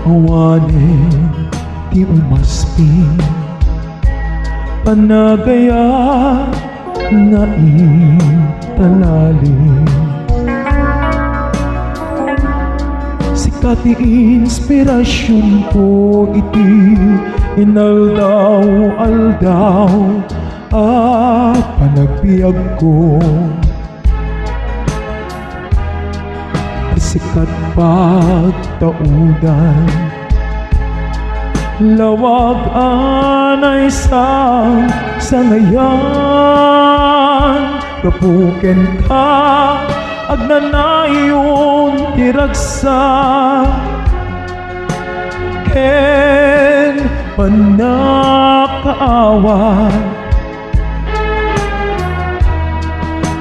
Awanin di umasping, panagaya na italalim. Sikat inspirasyon ko iti inaldaw-aldaw panagbiag ko. Sikat pagtaudan, lawag anay sangayan. Kapuken ka agnanayon tiragsa, ken panakaawan.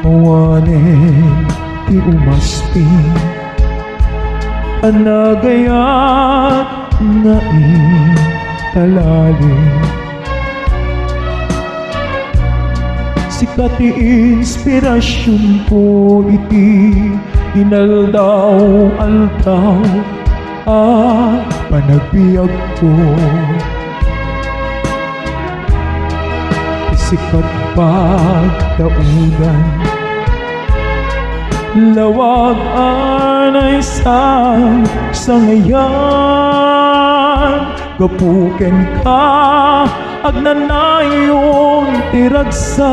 Awanen ti umasping, panagayat na italalim. Sikat inspirasyon ko iti inaldaw-aldaw panagbiag ko. Sikat pagtaudan, lawag anay sangayan. Kapuken ka agnanayon tiragsa,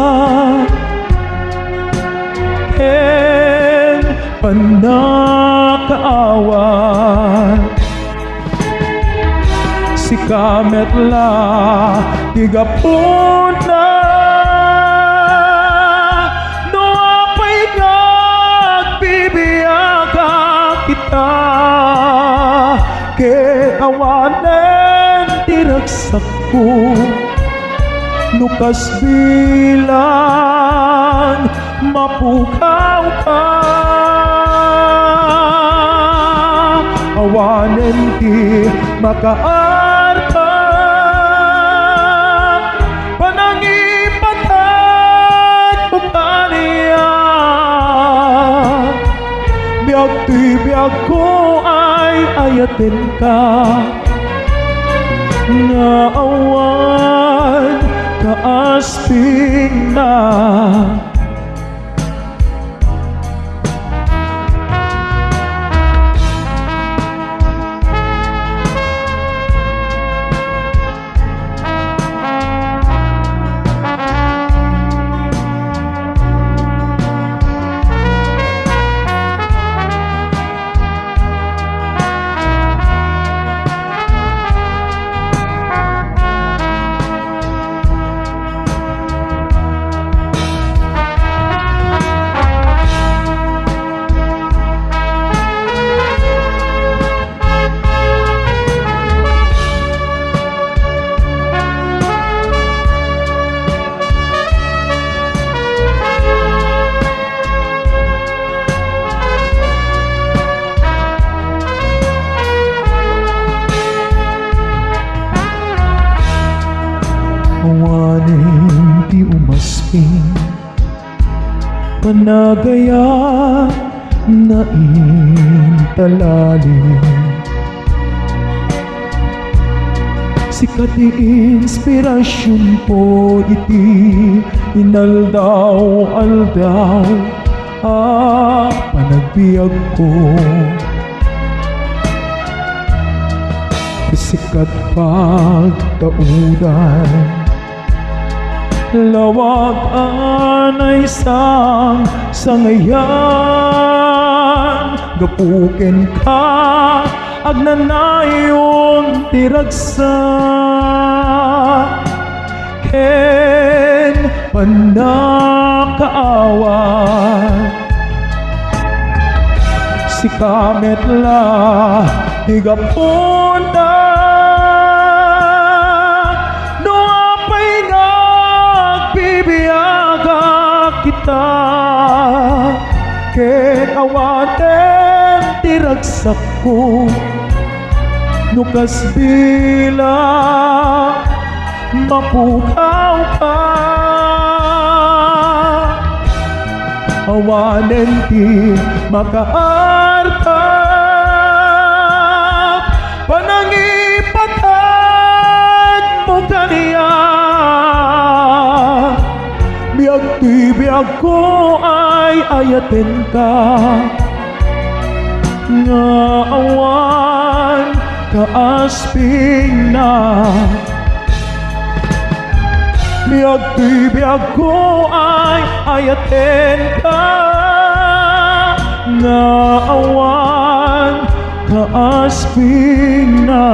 ken panakaawan. Si kametla tigapuna, no apay nagbibiyaga kita, ke awanen tiragsak ko. Lukas bilang mapukaw ka, awanen ti makaarta, panangipatan mo kaniya. Biag ti biag ko ay ayatin ka, na awan kaasping na. Awanin di umasping, panagaya na italalim. Sikat inspirasyon po iti inaldaw-aldaw panagbiag ko. Sikat pagtaudan, lawag anay sangayan. Gapuken ka agnanayon tiragsa, ken panakaawan. si kametla higapunta nuapay nagbibiyaga kita ket awaten tiragsak ko nukas bila mapukaw ka awanen ti makaarta panangipatag mo kaniya biag ti biag ko ay ayaten ka nga awan kaasping na biag ti biag ko ay ayaten ka nga awan kaasping na